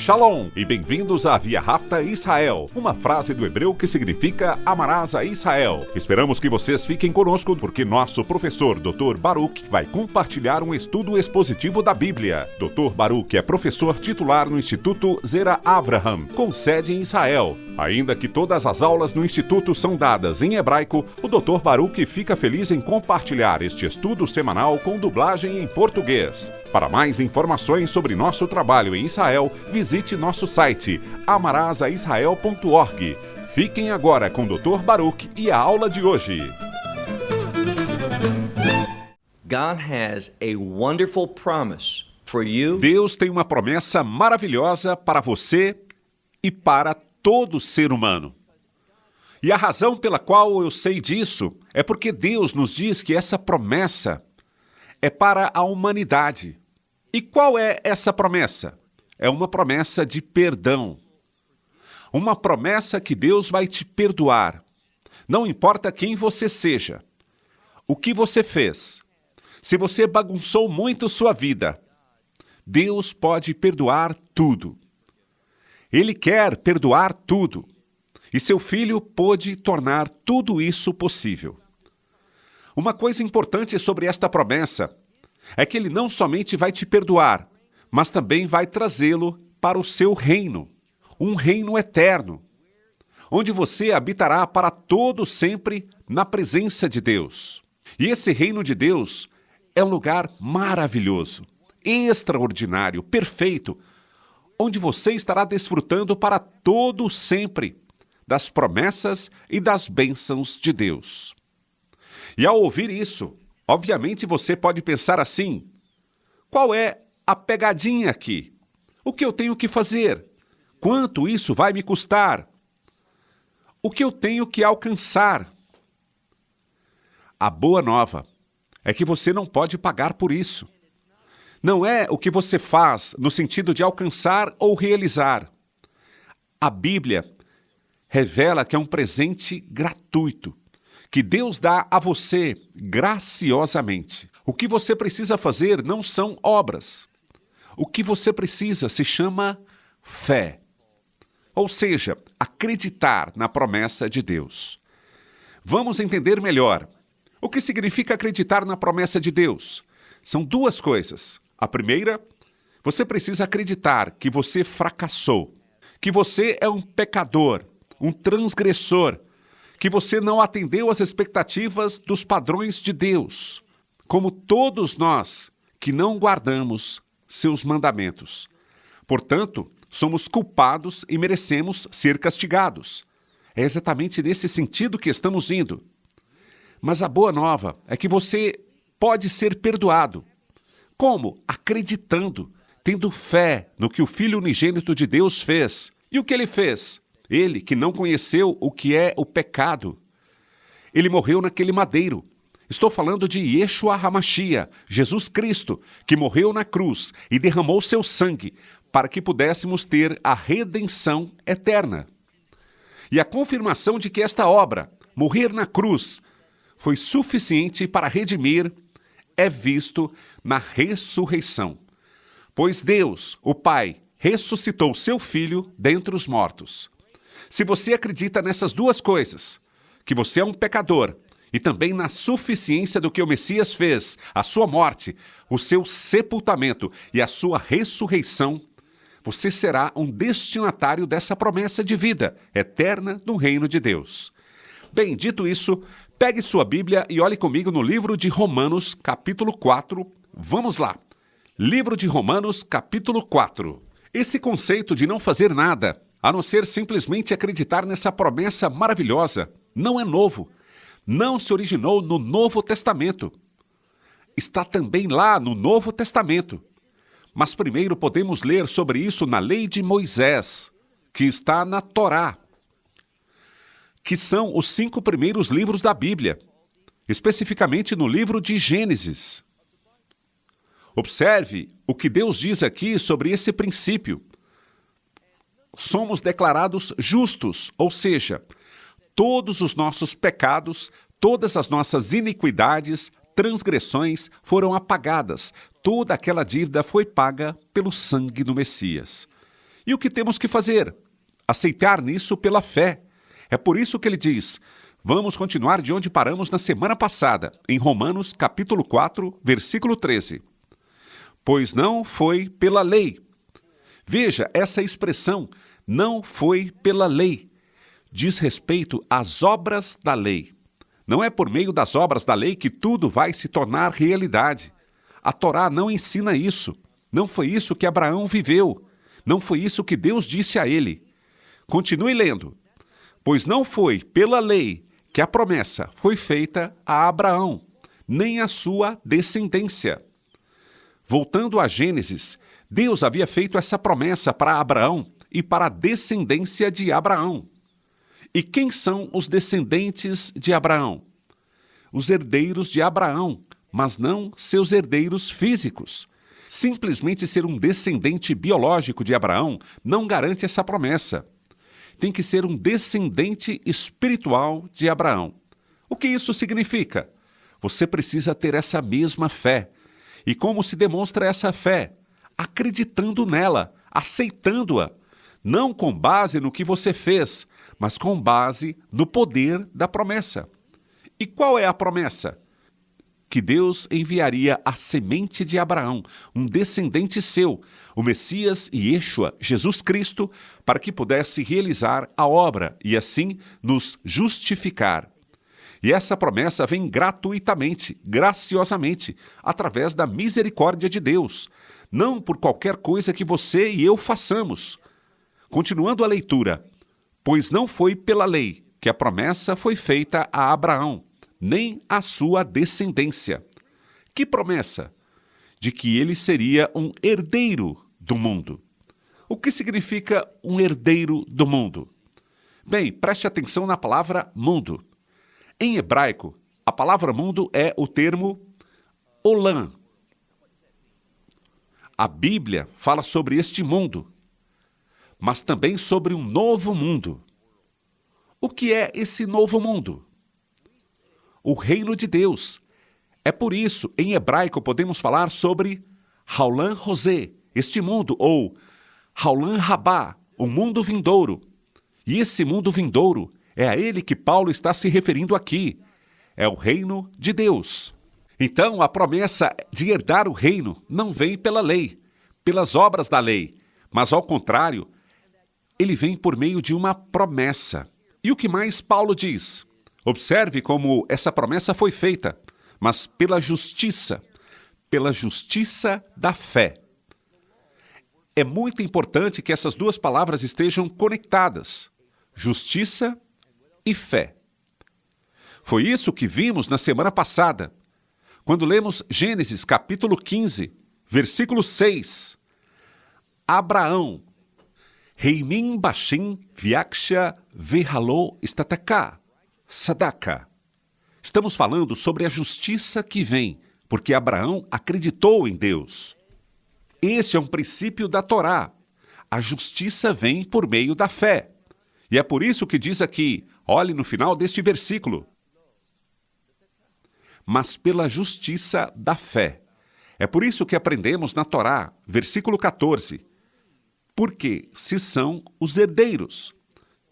Shalom e bem-vindos à Via Rápida Israel, uma frase do hebreu que significa amarás a Israel. Esperamos que vocês fiquem conosco porque nosso professor Dr. Baruch vai compartilhar um estudo expositivo da Bíblia. Dr. Baruch é professor titular no Instituto Zera Avraham, com sede em Israel. Ainda que todas as aulas no Instituto são dadas em hebraico, o Dr. Baruch fica feliz em compartilhar este estudo semanal com dublagem em português. Para mais informações sobre nosso trabalho em Israel, visite nosso site amarasaisrael.org. Fiquem agora com o Dr. Baruch e a aula de hoje. God has a wonderful promise for you. Deus tem uma promessa maravilhosa para você e para todo ser humano. E a razão pela qual eu sei disso é porque Deus nos diz que essa promessa é para a humanidade. E qual é essa promessa? É uma promessa de perdão. Uma promessa que Deus vai te perdoar. Não importa quem você seja, o que você fez. Se você bagunçou muito sua vida, Deus pode perdoar tudo. Ele quer perdoar tudo. E seu filho pôde tornar tudo isso possível. Uma coisa importante sobre esta promessa é que ele não somente vai te perdoar, mas também vai trazê-lo para o seu reino, um reino eterno, onde você habitará para todo sempre na presença de Deus. E esse reino de Deus é um lugar maravilhoso, extraordinário, perfeito, onde você estará desfrutando para todo sempre das promessas e das bênçãos de Deus. E ao ouvir isso, obviamente você pode pensar assim: qual é a pegadinha aqui? O que eu tenho que fazer? Quanto isso vai me custar? O que eu tenho que alcançar? A boa nova é que você não pode pagar por isso. Não é o que você faz no sentido de alcançar ou realizar. A Bíblia revela que é um presente gratuito, que Deus dá a você graciosamente. O que você precisa fazer não são obras. O que você precisa se chama fé. Ou seja, acreditar na promessa de Deus. Vamos entender melhor. O que significa acreditar na promessa de Deus? São duas coisas. A primeira, você precisa acreditar que você fracassou, que você é um pecador, um transgressor, que você não atendeu às expectativas dos padrões de Deus, como todos nós que não guardamos seus mandamentos. Portanto, somos culpados e merecemos ser castigados. É exatamente nesse sentido que estamos indo. Mas a boa nova é que você pode ser perdoado. Como? Acreditando, tendo fé no que o Filho unigênito de Deus fez. E o que ele fez? Ele, que não conheceu o que é o pecado, ele morreu naquele madeiro. Estou falando de Yeshua HaMashiach, Jesus Cristo, que morreu na cruz e derramou seu sangue para que pudéssemos ter a redenção eterna. E a confirmação de que esta obra, morrer na cruz, foi suficiente para redimir, é visto na ressurreição. Pois Deus, o Pai, ressuscitou seu Filho dentre os mortos. Se você acredita nessas duas coisas, que você é um pecador, e também na suficiência do que o Messias fez, a sua morte, o seu sepultamento e a sua ressurreição, você será um destinatário dessa promessa de vida eterna no reino de Deus. Bem, dito isso, pegue sua Bíblia e olhe comigo no livro de Romanos, capítulo 4. Vamos lá. Livro de Romanos, capítulo 4. Esse conceito de não fazer nada, a não ser simplesmente acreditar nessa promessa maravilhosa, não é novo. Não se originou no Novo Testamento. Está também lá no Novo Testamento. Mas primeiro podemos ler sobre isso na Lei de Moisés, que está na Torá, que são os 5 primeiros livros da Bíblia, especificamente no livro de Gênesis. Observe o que Deus diz aqui sobre esse princípio. Somos declarados justos, ou seja, todos os nossos pecados, todas as nossas iniquidades, transgressões foram apagadas. Toda aquela dívida foi paga pelo sangue do Messias. E o que temos que fazer? Aceitar nisso pela fé. É por isso que ele diz: vamos continuar de onde paramos na semana passada, em Romanos capítulo 4, versículo 13. Pois não foi pela lei. Veja, essa expressão, não foi pela lei, diz respeito às obras da lei. Não é por meio das obras da lei que tudo vai se tornar realidade. A Torá não ensina isso. Não foi isso que Abraão viveu. Não foi isso que Deus disse a ele. Continue lendo. Pois não foi pela lei que a promessa foi feita a Abraão, nem a sua descendência. Voltando a Gênesis, Deus havia feito essa promessa para Abraão e para a descendência de Abraão. E quem são os descendentes de Abraão? Os herdeiros de Abraão, mas não seus herdeiros físicos. Simplesmente ser um descendente biológico de Abraão não garante essa promessa. Tem que ser um descendente espiritual de Abraão. O que isso significa? Você precisa ter essa mesma fé. E como se demonstra essa fé? Acreditando nela, aceitando-a. Não com base no que você fez, mas com base no poder da promessa. E qual é a promessa? Que Deus enviaria a semente de Abraão, um descendente seu, o Messias Yeshua, Jesus Cristo, para que pudesse realizar a obra e assim nos justificar. E essa promessa vem gratuitamente, graciosamente, através da misericórdia de Deus, não por qualquer coisa que você e eu façamos. Continuando a leitura, pois não foi pela lei que a promessa foi feita a Abraão, nem a sua descendência. Que promessa? De que ele seria um herdeiro do mundo. O que significa um herdeiro do mundo? Bem, preste atenção na palavra mundo. Em hebraico, a palavra mundo é o termo olam. A Bíblia fala sobre este mundo, mas também sobre um novo mundo. O que é esse novo mundo? O reino de Deus. É por isso, em hebraico, podemos falar sobre Haolam José, este mundo, ou Haolam Rabá, o mundo vindouro. E esse mundo vindouro é a ele que Paulo está se referindo aqui. É o reino de Deus. Então, a promessa de herdar o reino não vem pela lei, pelas obras da lei, mas, ao contrário, ele vem por meio de uma promessa. E o que mais Paulo diz? Observe como essa promessa foi feita, mas pela justiça da fé. É muito importante que essas duas palavras estejam conectadas, justiça e fé. Foi isso que vimos na semana passada, quando lemos Gênesis capítulo 15, versículo 6. Abraão, Reimin Bashim Viaksha Vehalô Stataka. Sadaka. Estamos falando sobre a justiça que vem, porque Abraão acreditou em Deus. Esse é um princípio da Torá. A justiça vem por meio da fé. E é por isso que diz aqui, olhe no final deste versículo. Mas pela justiça da fé. É por isso que aprendemos na Torá, versículo 14. Porque se são os herdeiros,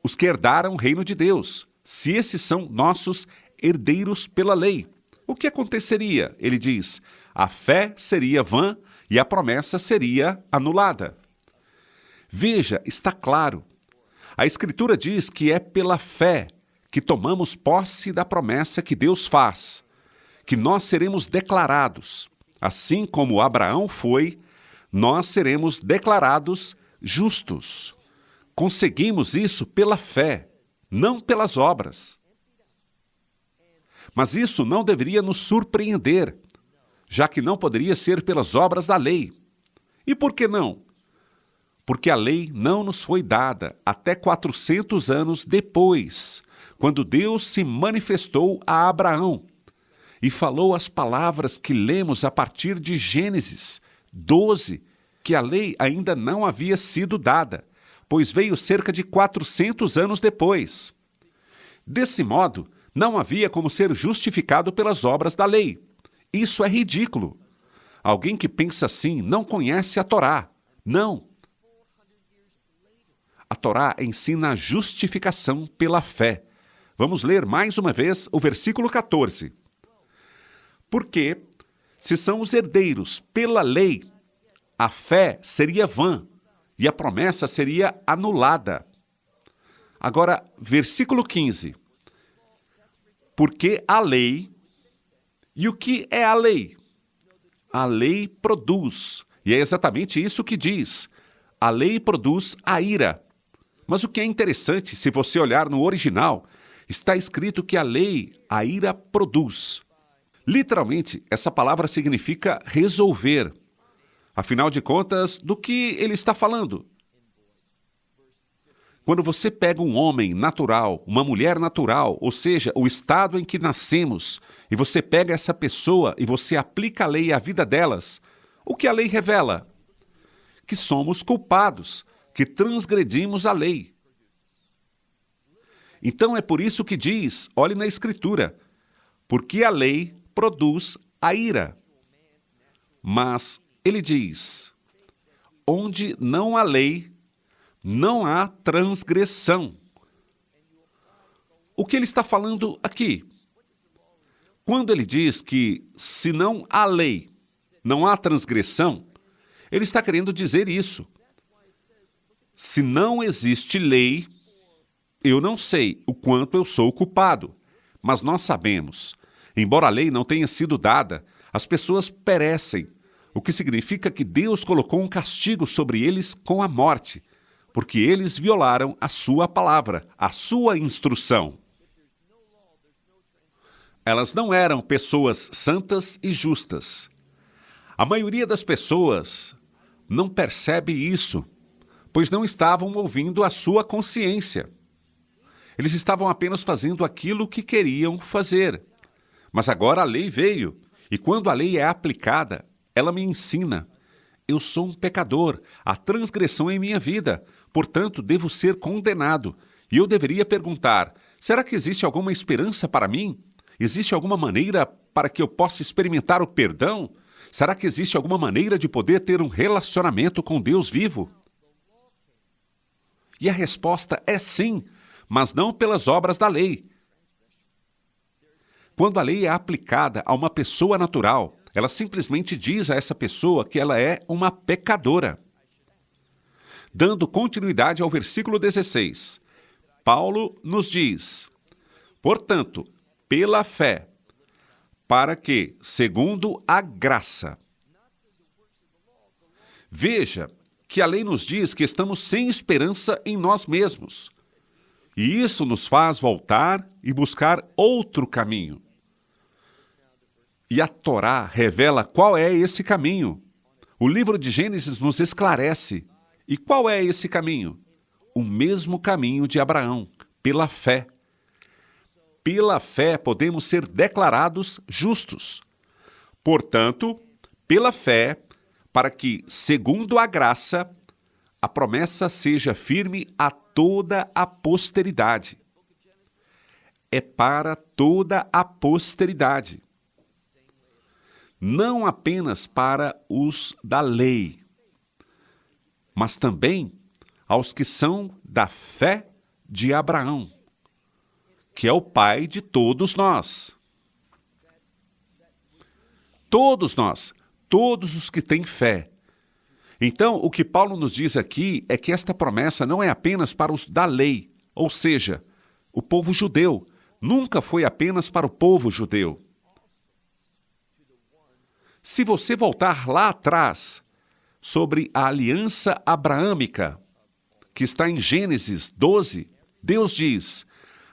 os que herdaram o reino de Deus, se esses são nossos herdeiros pela lei, o que aconteceria? Ele diz, a fé seria vã e a promessa seria anulada. Veja, está claro. A Escritura diz que é pela fé que tomamos posse da promessa que Deus faz, que nós seremos declarados. Assim como Abraão foi, nós seremos declarados justos. Conseguimos isso pela fé, não pelas obras. Mas isso não deveria nos surpreender, já que não poderia ser pelas obras da lei. E por que não? Porque a lei não nos foi dada até 400 anos depois, quando Deus se manifestou a Abraão e falou as palavras que lemos a partir de Gênesis 12, que a lei ainda não havia sido dada, pois veio cerca de 400 anos depois. Desse modo, não havia como ser justificado pelas obras da lei. Isso é ridículo. Alguém que pensa assim não conhece a Torá. Não. A Torá ensina a justificação pela fé. Vamos ler mais uma vez o versículo 14. Porque, se são os herdeiros pela lei, a fé seria vã e a promessa seria anulada. Agora, versículo 15. Porque a lei... E o que é a lei? A lei produz. E é exatamente isso que diz. A lei produz a ira. Mas o que é interessante, se você olhar no original, está escrito que a lei, a ira produz. Literalmente, essa palavra significa resolver. Afinal de contas, do que ele está falando? Quando você pega um homem natural, uma mulher natural, ou seja, o estado em que nascemos, e você pega essa pessoa e você aplica a lei à vida delas, o que a lei revela? Que somos culpados, que transgredimos a lei. Então é por isso que diz, olhe na Escritura, porque a lei produz a ira. Mas ele diz, onde não há lei, não há transgressão. O que ele está falando aqui? Quando ele diz que se não há lei, não há transgressão, ele está querendo dizer isso. Se não existe lei, eu não sei o quanto eu sou culpado, mas nós sabemos. Embora a lei não tenha sido dada, as pessoas perecem, o que significa que Deus colocou um castigo sobre eles com a morte, porque eles violaram a sua palavra, a sua instrução. Elas não eram pessoas santas e justas. A maioria das pessoas não percebe isso, pois não estavam ouvindo a sua consciência. Eles estavam apenas fazendo aquilo que queriam fazer. Mas agora a lei veio, e quando a lei é aplicada, ela me ensina. Eu sou um pecador, há transgressão em minha vida, portanto devo ser condenado. E eu deveria perguntar, será que existe alguma esperança para mim? Existe alguma maneira para que eu possa experimentar o perdão? Será que existe alguma maneira de poder ter um relacionamento com Deus vivo? E a resposta é sim, mas não pelas obras da lei. Quando a lei é aplicada a uma pessoa natural, ela simplesmente diz a essa pessoa que ela é uma pecadora. Dando continuidade ao versículo 16, Paulo nos diz, portanto, pela fé, para que, segundo a graça. Veja que a lei nos diz que estamos sem esperança em nós mesmos. E isso nos faz voltar e buscar outro caminho. E a Torá revela qual é esse caminho. O livro de Gênesis nos esclarece. E qual é esse caminho? O mesmo caminho de Abraão, pela fé. Pela fé podemos ser declarados justos. Portanto, pela fé, para que, segundo a graça, a promessa seja firme a toda a posteridade. É para toda a posteridade. Não apenas para os da lei, mas também aos que são da fé de Abraão, que é o pai de todos nós. Todos nós, todos os que têm fé. Então, o que Paulo nos diz aqui é que esta promessa não é apenas para os da lei, ou seja, o povo judeu. Nunca foi apenas para o povo judeu. Se você voltar lá atrás, sobre a aliança abraâmica, que está em Gênesis 12, Deus diz,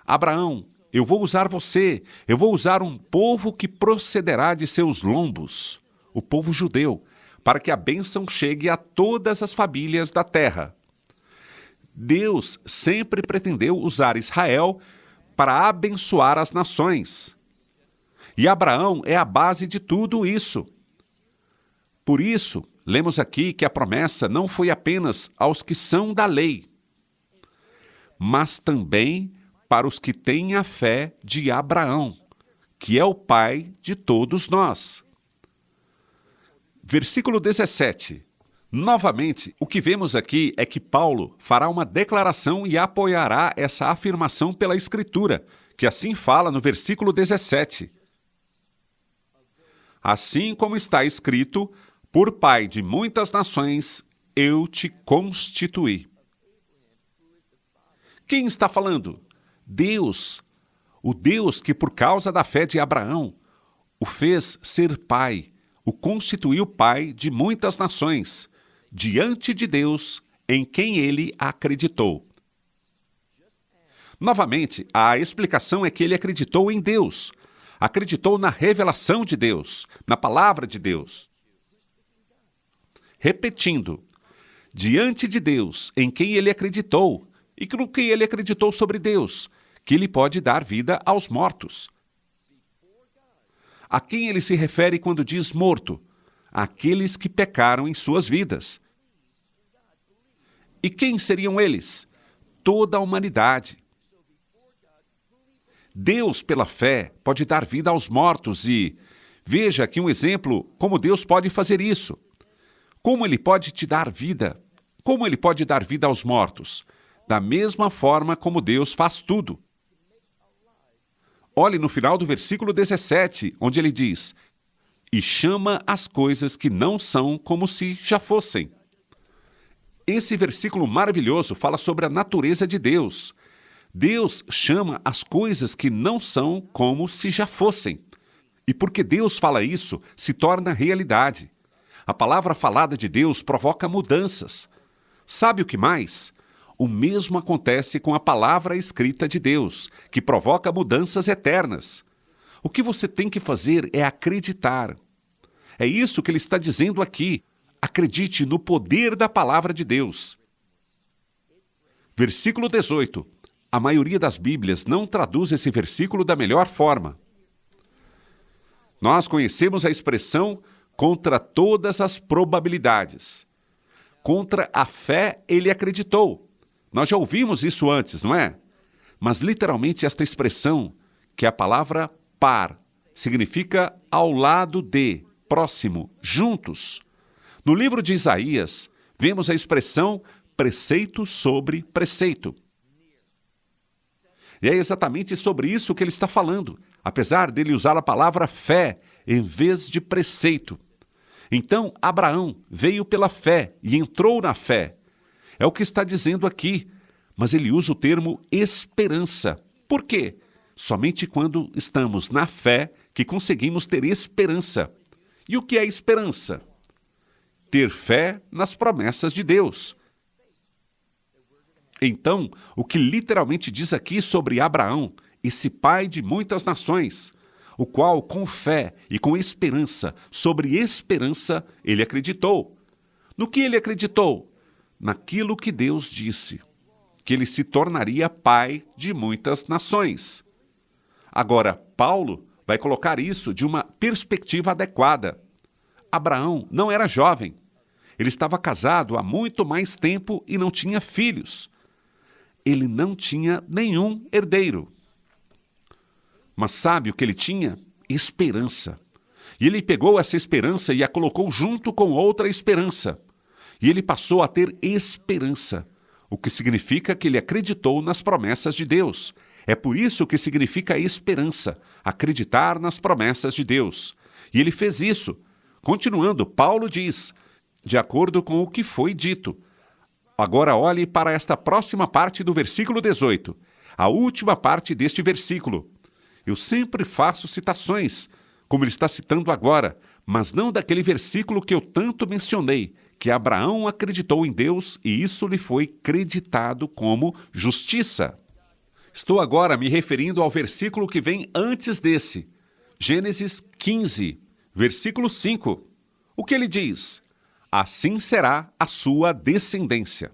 Abraão, eu vou usar você, eu vou usar um povo que procederá de seus lombos, o povo judeu, para que a bênção chegue a todas as famílias da terra. Deus sempre pretendeu usar Israel para abençoar as nações. E Abraão é a base de tudo isso. Por isso, lemos aqui que a promessa não foi apenas aos que são da lei, mas também para os que têm a fé de Abraão, que é o pai de todos nós. Versículo 17. Novamente, o que vemos aqui é que Paulo fará uma declaração e apoiará essa afirmação pela Escritura, que assim fala no versículo 17. Assim como está escrito, por pai de muitas nações, eu te constituí. Quem está falando? Deus. O Deus que, por causa da fé de Abraão, o fez ser pai, o constituiu pai de muitas nações, diante de Deus, em quem ele acreditou. Novamente, a explicação é que ele acreditou em Deus, acreditou na revelação de Deus, na palavra de Deus. Repetindo, diante de Deus, em quem ele acreditou, e no que ele acreditou sobre Deus, que ele pode dar vida aos mortos. A quem ele se refere quando diz morto? Aqueles que pecaram em suas vidas. E quem seriam eles? Toda a humanidade. Deus, pela fé, pode dar vida aos mortos e veja aqui um exemplo como Deus pode fazer isso. Como ele pode te dar vida? Como ele pode dar vida aos mortos? Da mesma forma como Deus faz tudo. Olhe no final do versículo 17, onde ele diz: e chama as coisas que não são como se já fossem. Esse versículo maravilhoso fala sobre a natureza de Deus. Deus chama as coisas que não são como se já fossem. E porque Deus fala isso, se torna realidade. A palavra falada de Deus provoca mudanças. Sabe o que mais? O mesmo acontece com a palavra escrita de Deus, que provoca mudanças eternas. O que você tem que fazer é acreditar. É isso que ele está dizendo aqui. Acredite no poder da palavra de Deus. Versículo 18. A maioria das Bíblias não traduz esse versículo da melhor forma. Nós conhecemos a expressão contra todas as probabilidades. Contra a fé ele acreditou. Nós já ouvimos isso antes, não é? Mas literalmente esta expressão, que é a palavra par, significa ao lado de, próximo, juntos. No livro de Isaías, vemos a expressão preceito sobre preceito. E é exatamente sobre isso que ele está falando, apesar dele usar a palavra fé em vez de preceito. Então, Abraão veio pela fé e entrou na fé. É o que está dizendo aqui, mas ele usa o termo esperança. Por quê? Somente quando estamos na fé que conseguimos ter esperança. E o que é esperança? Ter fé nas promessas de Deus. Então, o que literalmente diz aqui sobre Abraão, esse pai de muitas nações, o qual com fé e com esperança, sobre esperança, ele acreditou. No que ele acreditou? Naquilo que Deus disse, que ele se tornaria pai de muitas nações. Agora, Paulo vai colocar isso de uma perspectiva adequada. Abraão não era jovem. Ele estava casado há muito mais tempo e não tinha filhos. Ele não tinha nenhum herdeiro. Mas sabe o que ele tinha? Esperança. E ele pegou essa esperança e a colocou junto com outra esperança. E ele passou a ter esperança, o que significa que ele acreditou nas promessas de Deus. É por isso que significa esperança, acreditar nas promessas de Deus. E ele fez isso. Continuando, Paulo diz, de acordo com o que foi dito. Agora olhe para esta próxima parte do versículo 18, a última parte deste versículo. Eu sempre faço citações, como ele está citando agora, mas não daquele versículo que eu tanto mencionei, que Abraão acreditou em Deus e isso lhe foi creditado como justiça. Estou agora me referindo ao versículo que vem antes desse, Gênesis 15, versículo 5. O que ele diz? Assim será a sua descendência.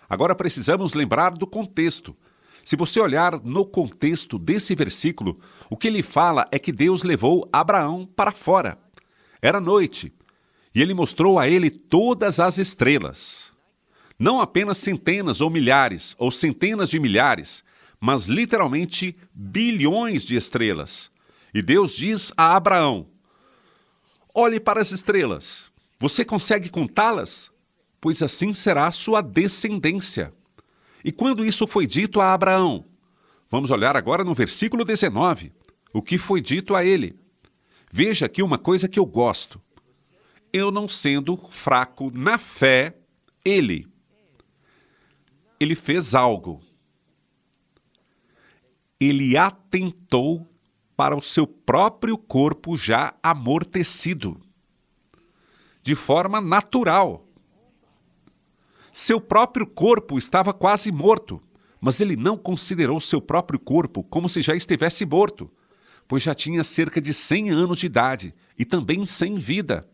Agora precisamos lembrar do contexto. Se você olhar no contexto desse versículo, o que ele fala é que Deus levou Abraão para fora. Era noite, e ele mostrou a ele todas as estrelas. Não apenas centenas ou milhares, ou centenas de milhares, mas literalmente bilhões de estrelas. E Deus diz a Abraão, olhe para as estrelas. Você consegue contá-las? pois assim será a sua descendência. E quando isso foi dito a Abraão? Vamos olhar agora no versículo 19, o que foi dito a ele. Veja aqui uma coisa que eu gosto. Eu não sendo fraco na fé, ele fez algo. Ele atentou para o seu próprio corpo já amortecido, de forma natural. Seu próprio corpo estava quase morto, mas ele não considerou seu próprio corpo como se já estivesse morto, pois já tinha cerca de 100 anos de idade e também sem vida.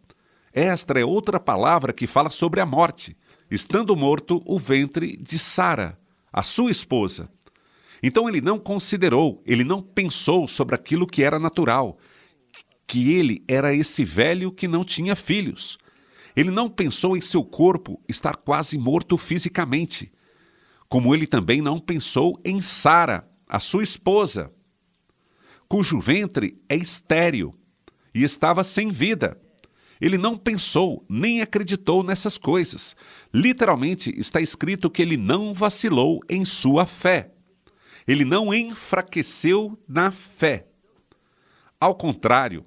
Esta é outra palavra que fala sobre a morte, estando morto o ventre de Sara, a sua esposa. Então ele não considerou, ele não pensou sobre aquilo que era natural, que ele era esse velho que não tinha filhos. Ele não pensou em seu corpo estar quase morto fisicamente, como ele também não pensou em Sara, a sua esposa, cujo ventre é estéril e estava sem vida. Ele não pensou, nem acreditou nessas coisas. Literalmente está escrito que ele não vacilou em sua fé. Ele não enfraqueceu na fé. Ao contrário,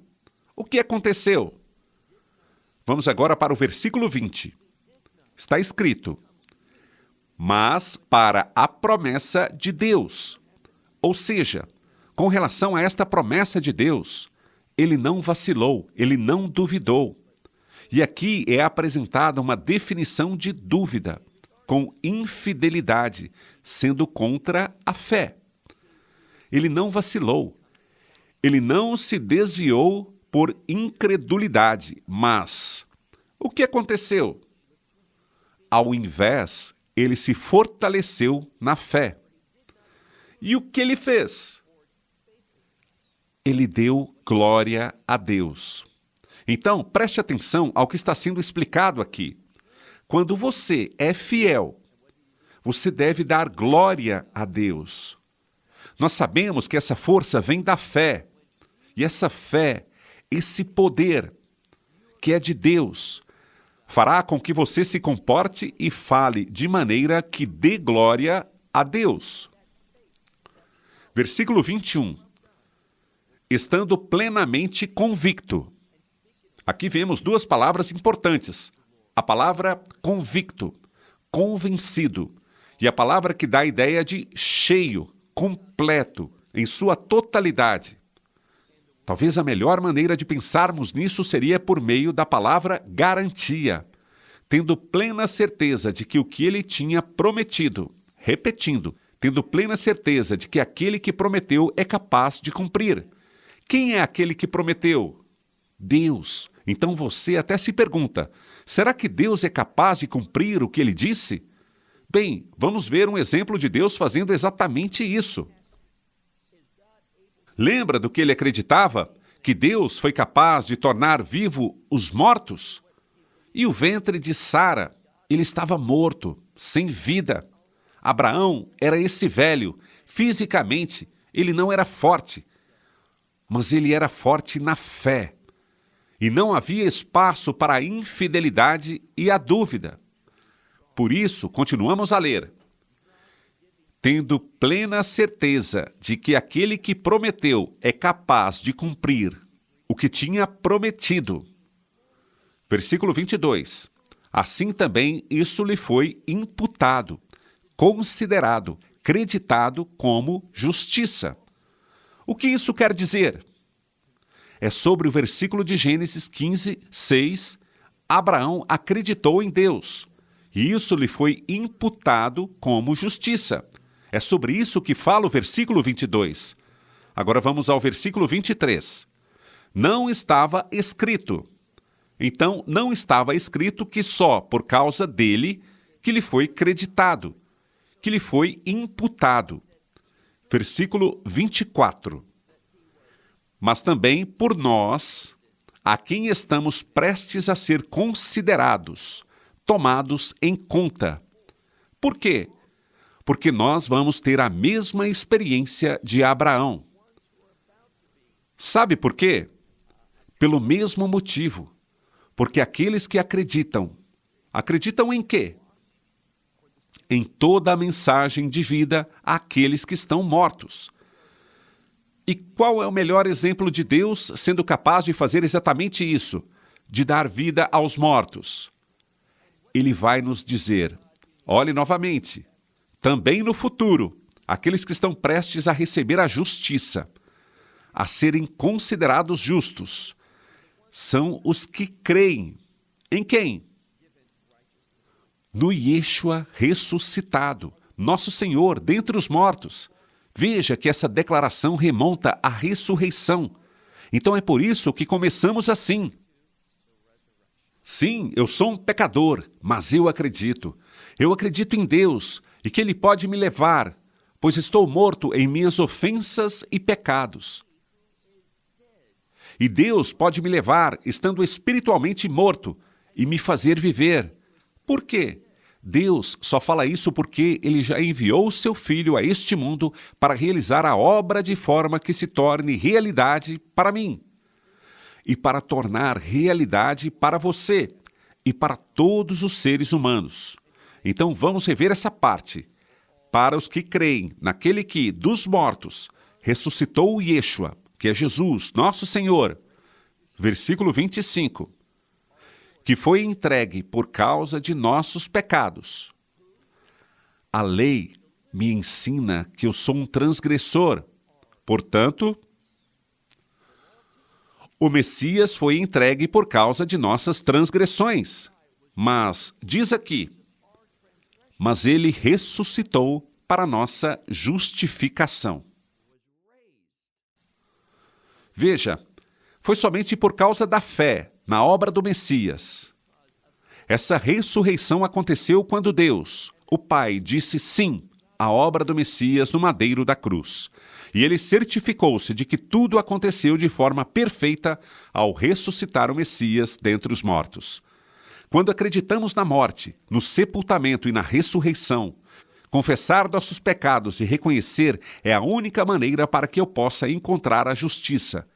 o que aconteceu? Vamos agora para o versículo 20. Está escrito: mas para a promessa de Deus. Ou seja, com relação a esta promessa de Deus, ele não vacilou, ele não duvidou. E aqui é apresentada uma definição de dúvida, com infidelidade, sendo contra a fé. Ele não vacilou, ele não se desviou por incredulidade, mas o que aconteceu? Ao invés, ele se fortaleceu na fé. E o que ele fez? Ele deu glória a Deus. Então, preste atenção ao que está sendo explicado aqui. Quando você é fiel, você deve dar glória a Deus. Nós sabemos que essa força vem da fé. E essa fé, esse poder que é de Deus, fará com que você se comporte e fale de maneira que dê glória a Deus. Versículo 21. Estando plenamente convicto. Aqui vemos duas palavras importantes. A palavra convicto, convencido, e a palavra que dá a ideia de cheio, completo, em sua totalidade. Talvez a melhor maneira de pensarmos nisso seria por meio da palavra garantia, tendo plena certeza de que o que ele tinha prometido, repetindo, tendo plena certeza de que aquele que prometeu é capaz de cumprir. Quem é aquele que prometeu? Deus. Então você até se pergunta, será que Deus é capaz de cumprir o que ele disse? Bem, vamos ver um exemplo de Deus fazendo exatamente isso. Lembra do que ele acreditava? Que Deus foi capaz de tornar vivo os mortos? E o ventre de Sara, ele estava morto, sem vida. Abraão era esse velho. Fisicamente, ele não era forte, mas ele era forte na fé. E não havia espaço para a infidelidade e a dúvida. Por isso, continuamos a ler. Tendo plena certeza de que aquele que prometeu é capaz de cumprir o que tinha prometido. Versículo 22. Assim também isso lhe foi imputado, considerado, creditado como justiça. O que isso quer dizer? É sobre o versículo de Gênesis 15, 6. Abraão acreditou em Deus, e isso lhe foi imputado como justiça. É sobre isso que fala o versículo 22. Agora vamos ao versículo 23. Não estava escrito. Então, não estava escrito que só por causa dele que lhe foi creditado, que lhe foi imputado. Versículo 24. Mas também por nós, a quem estamos prestes a ser considerados, tomados em conta. Por quê? Porque nós vamos ter a mesma experiência de Abraão. Sabe por quê? Pelo mesmo motivo. Porque aqueles que acreditam Acreditam em quê? Em toda a mensagem de vida àqueles que estão mortos. E qual é o melhor exemplo de Deus sendo capaz de fazer exatamente isso, de dar vida aos mortos? Ele vai nos dizer, olhe novamente, também no futuro, aqueles que estão prestes a receber a justiça, a serem considerados justos, são os que creem. Em quem? No Yeshua ressuscitado, nosso Senhor dentre os mortos. Veja que essa declaração remonta à ressurreição. Então é por isso que começamos assim. Sim, eu sou um pecador, mas eu acredito. Eu acredito em Deus e que Ele pode me levar, pois estou morto em minhas ofensas e pecados. E Deus pode me levar, estando espiritualmente morto, e me fazer viver. Por quê? Deus só fala isso porque Ele já enviou o seu Filho a este mundo para realizar a obra de forma que se torne realidade para mim. E para tornar realidade para você e para todos os seres humanos. Então vamos rever essa parte. Para os que creem naquele que, dos mortos, ressuscitou o Yeshua, que é Jesus, nosso Senhor. Versículo 25. Que foi entregue por causa de nossos pecados. A lei me ensina que eu sou um transgressor. Portanto, o Messias foi entregue por causa de nossas transgressões. Mas, diz aqui, mas ele ressuscitou para nossa justificação. Veja, foi somente por causa da fé na obra do Messias. Essa ressurreição aconteceu quando Deus, o Pai, disse sim à obra do Messias no madeiro da cruz. E ele certificou-se de que tudo aconteceu de forma perfeita ao ressuscitar o Messias dentre os mortos. Quando acreditamos na morte, no sepultamento e na ressurreição, confessar nossos pecados e reconhecer é a única maneira para que eu possa encontrar a justiça.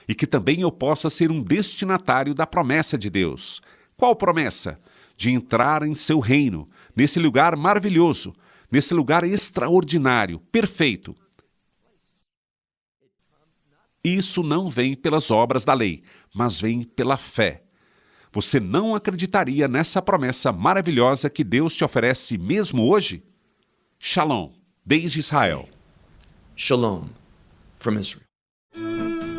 E que também eu possa ser um destinatário da promessa de Deus. Qual promessa? De entrar em seu reino, nesse lugar maravilhoso, nesse lugar extraordinário, perfeito. Isso não vem pelas obras da lei, mas vem pela fé. Você não acreditaria nessa promessa maravilhosa que Deus te oferece mesmo hoje? Shalom, desde Israel. Shalom from Israel.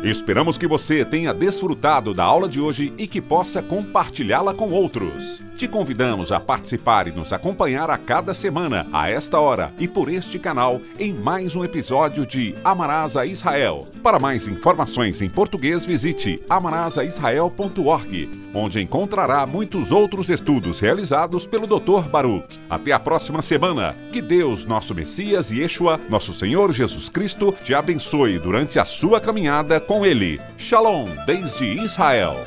Esperamos que você tenha desfrutado da aula de hoje e que possa compartilhá-la com outros. Te convidamos a participar e nos acompanhar a cada semana, a esta hora e por este canal, em mais um episódio de Amarás a Israel. Para mais informações em português, visite amarasaisrael.org, onde encontrará muitos outros estudos realizados pelo Dr. Baruch. Até a próxima semana. Que Deus, nosso Messias e Yeshua, nosso Senhor Jesus Cristo, te abençoe durante a sua caminhada com Ele. Shalom, desde Israel.